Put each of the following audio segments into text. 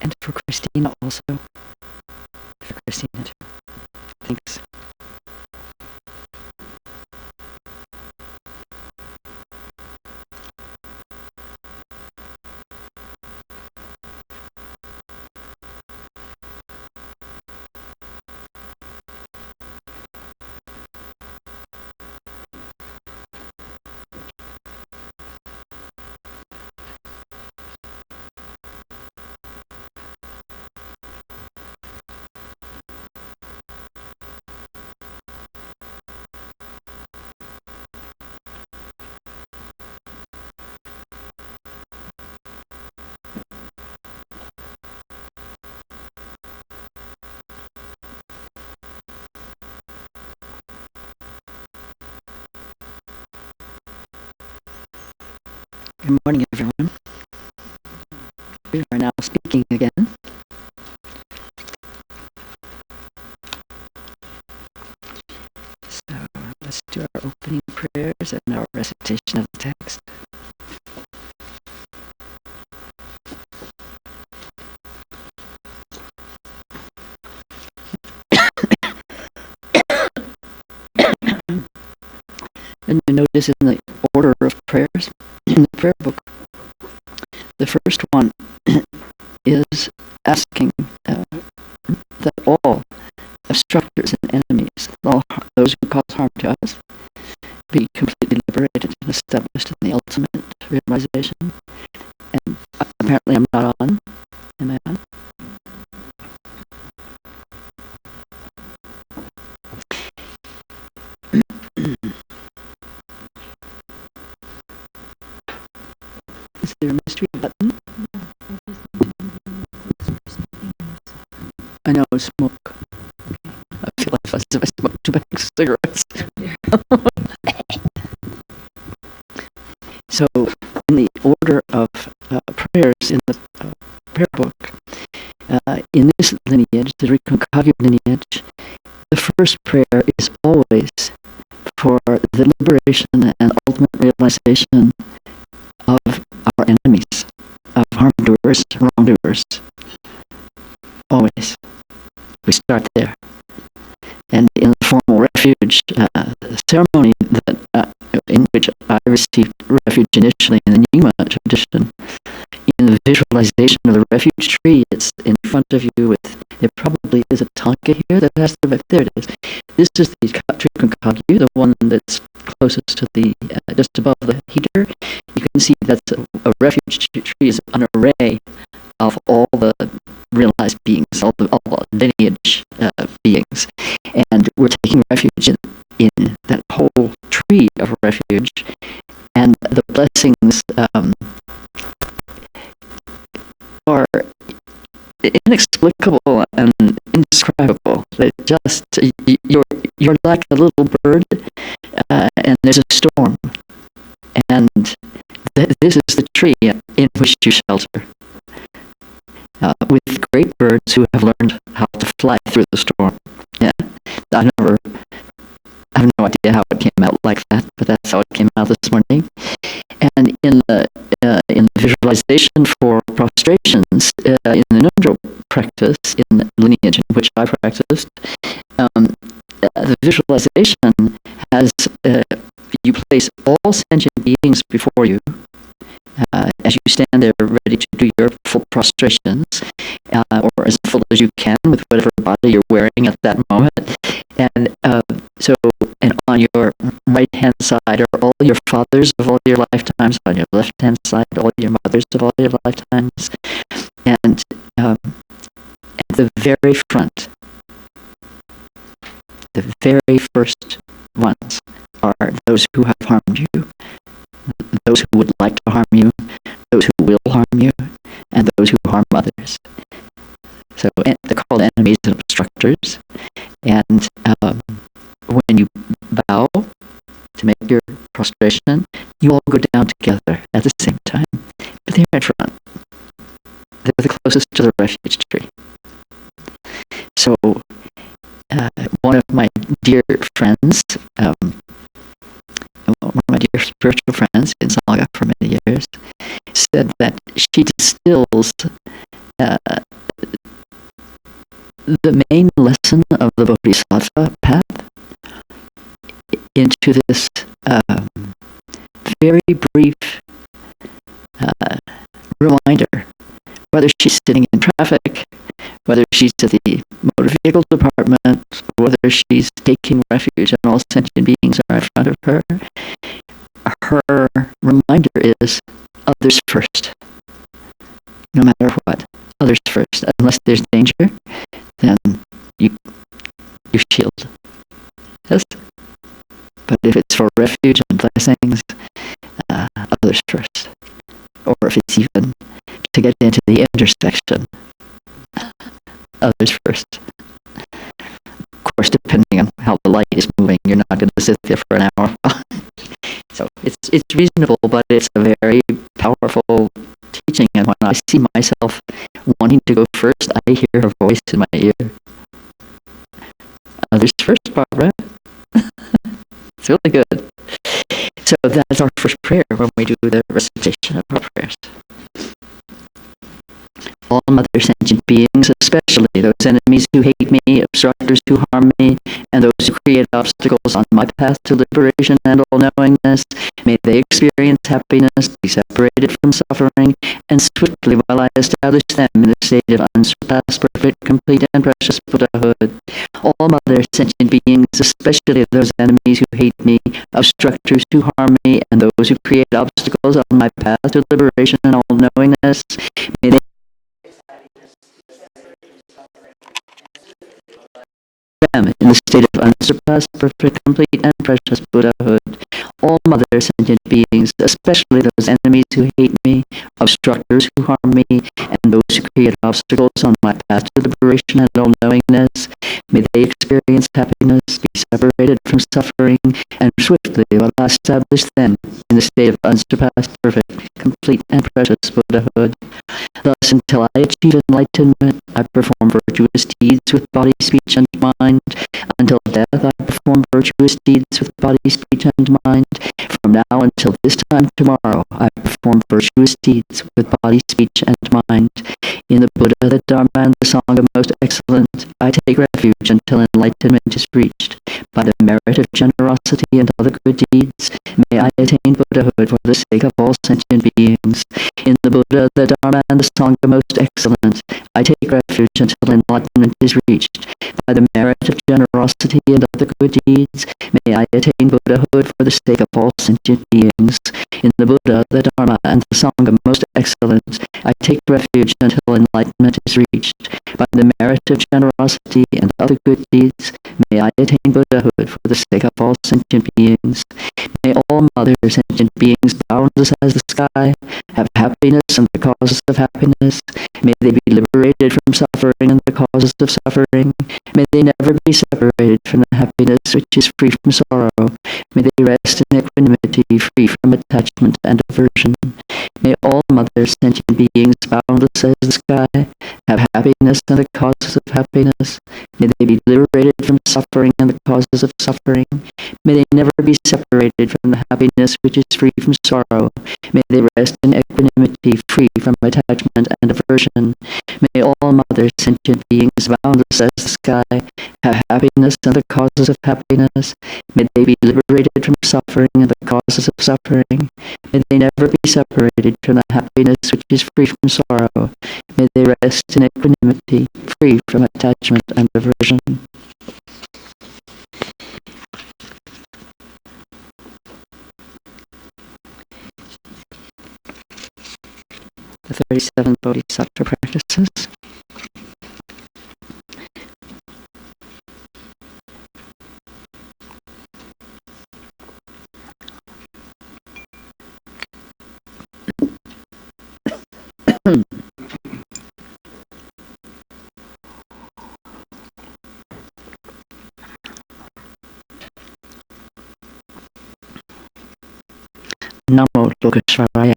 And for Christina also. For Christina too. Thanks. Good morning, everyone. We are now speaking again. So let's do our opening prayers and our recitation of the text. And you notice in the order of prayers in the prayer book, the first one is asking that all obstructors and enemies, all those who cause harm to us, be completely liberated and established in the ultimate realization. And apparently I'm not on. Am I on? Is there a mystery button? I know, smoke. I feel like as if I smoke too many cigarettes. So, in the order of prayers in the prayer book, in this lineage, the Reconcagua lineage, the first prayer is always for the liberation and ultimate realization of our enemies, of harm-doers, wrongdoers. Always. We start there. And in the formal refuge ceremony in which I received refuge initially in the Nyingma tradition, in the visualization of the refuge tree, it's in front of you there probably is a tanka here that has there it is. This is the tree Reconcagua, the one that's closest to the, just above the heater. You can see that a refuge tree is an array of all the realized beings, all the lineage beings. And we're taking refuge in that whole tree of refuge. And the blessings are inexplicable and indescribable. They just, you're like a little bird, and there's a storm. And this is the tree in which you shelter. With great birds who have learned how to fly through the storm. Yeah, I have no idea how it came out like that, but that's how it came out this morning. And in the visualization for prostrations, in the Nundro practice, in the lineage in which I practiced, the visualization has, you place all sentient beings before you, as you stand there ready to do your full prostrations, or as full as you can with whatever body you're wearing at that moment. And and on your right-hand side are all your fathers of all your lifetimes, on your left-hand side all your mothers of all your lifetimes, and at the very front, the very first ones are those who have harmed you, those who would like to harm you, those who will harm you, and those who harm others. So they're called enemies and obstructors. And when you bow to make your prostration, you all go down together at the same time. But they're in front. They're the closest to the refuge tree. So one of my dear friends, one of my dear spiritual friends in Sangha for many years, said that she distills the main lesson of the Bodhisattva path into this very brief reminder, whether she's sitting in traffic, whether she's at the motor vehicle department, whether she's taking refuge and all sentient beings are in front of her, her reminder is others first. No matter what, others first. Unless there's danger, then you shield. Yes? But if it's for refuge and blessings, others first. Or if it's even to get into the intersection, others first. Of course, depending on how the light is moving, you're not going to sit there for an hour. So it's reasonable, but it's a very powerful teaching. And when I see myself wanting to go first, I hear her voice in my ear. Others first, Barbara. It's really good. So that's our first prayer when we do the recitation of our prayers. All mother sentient beings, especially those enemies who hate me, obstructors who harm me, and those who create obstacles on my path to liberation and all-knowingness, may they experience happiness, be separated from suffering, and swiftly while I establish them in the state of unsurpassed, perfect, complete, and precious Buddhahood. All mother sentient beings, especially those enemies who hate me, obstructors who harm me, and those who create obstacles on my path to liberation and all-knowingness, may they them in the state of unsurpassed, perfect, complete, and precious Buddhahood. All mother sentient beings, especially those enemies who hate me, obstructors who harm me, and those who create obstacles on my path to liberation and all-knowingness, may they experience happiness, be separated from suffering, and swiftly will I establish them in the state of unsurpassed, perfect, complete, and precious Buddhahood. Thus, until I achieve enlightenment, I perform virtuous deeds with body, speech, and mind. Until death, I perform virtuous deeds with body, speech, and mind. From now until this time tomorrow, I perform virtuous deeds with body, speech, and mind. In the Buddha, the Dharma, and the Sangha most excellent, I take refuge until enlightenment is reached. By the merit of generosity and other good deeds, may I attain Buddhahood for the sake of all sentient beings. In the Buddha, the Dharma, and the Sangha most excellent, I take refuge until enlightenment is reached. By the merit of generosity and other good deeds, may I attain Buddhahood for the sake of all sentient beings. In the Buddha, the Dharma, and the Sangha most excellent, I take refuge until enlightenment is reached. By the merit of generosity and other good deeds, may I attain Buddhahood for the sake of all sentient beings. May all mother sentient beings, boundless as the sky, have happiness and the causes of happiness. May they be liberated from suffering and the causes of suffering. May they never be separated from the happiness which is free from sorrow. May they rest in equanimity, free from attachment and aversion. May all mother sentient beings, boundless as the sky, have happiness and the causes of happiness. May they be liberated from suffering and the causes of suffering. May they never be separated from the happiness which is free from sorrow. May they rest in equanimity, free from attachment and aversion. May all mother sentient beings, boundless as the sky, have happiness and the causes of happiness. May they be liberated from suffering and the causes of suffering. May they never be separated from the happiness which is free from sorrow. May they rest in equanimity, free from attachment and aversion. The 37 Bodhisattva practices. Namo Lokeshvaraya.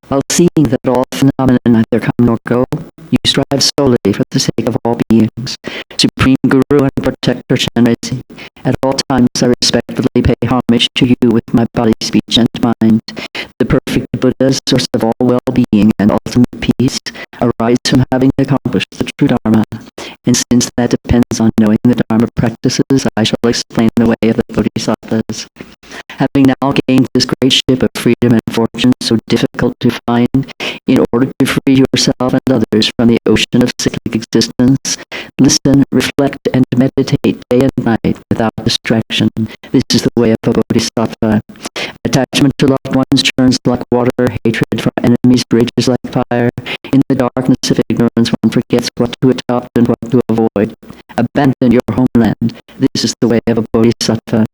While seeing that all phenomena neither come nor go, you strive solely for the sake of all beings. Supreme Guru and Protector Chenrezig, at all times I respectfully pay homage to you with my body, speech, and mind. The perfect Buddha, source of all well-being and ultimate peace, arise from having accomplished the true Dharma. And since that depends on knowing the Dharma practices, I shall explain the way of the Bodhisattvas. Having now gained this great ship of freedom and fortune so difficult to find, in order to free yourself and others from the ocean of cyclic existence, listen, reflect, and meditate day and night without distraction. This is the way of a Bodhisattva. Attachment to loved ones churns like water, hatred for enemies rages like fire. In the darkness of ignorance one forgets what to adopt and what to avoid. Abandon your homeland. This is the way of a Bodhisattva.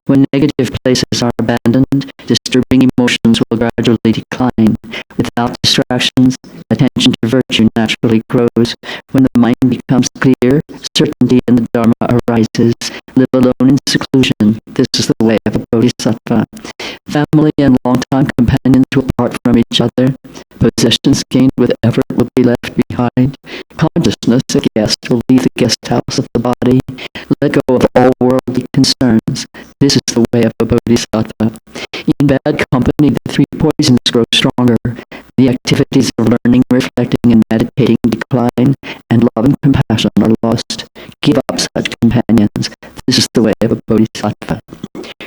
When negative places are abandoned, disturbing emotions will gradually decline. Without distractions, attention to virtue naturally grows. When the mind becomes clear, certainty in the Dharma arises. Live alone in seclusion. This is the way of a Bodhisattva. Family and long-time companions will part from each other. Possessions gained with effort will be left behind. Consciousness, a guest, will leave the guest house of the body. Let go of all worldly concerns. This is the way of a Bodhisattva. In bad company, the three poisons grow stronger. The activities of learning, reflecting, and meditating decline, and love and compassion are lost. Give up such companions. This is the way of a Bodhisattva.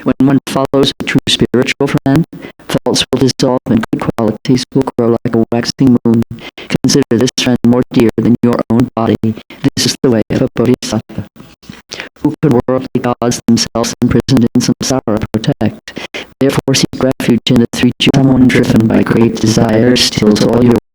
When one follows a true spiritual friend, faults will dissolve and good qualities will grow like a waxing moon. Consider this friend more dear than your own body. This is the way of a Bodhisattva. Who could worldly gods themselves imprisoned in samsara protect? Therefore seek refuge in the three jewels. Someone driven by great desire steals all your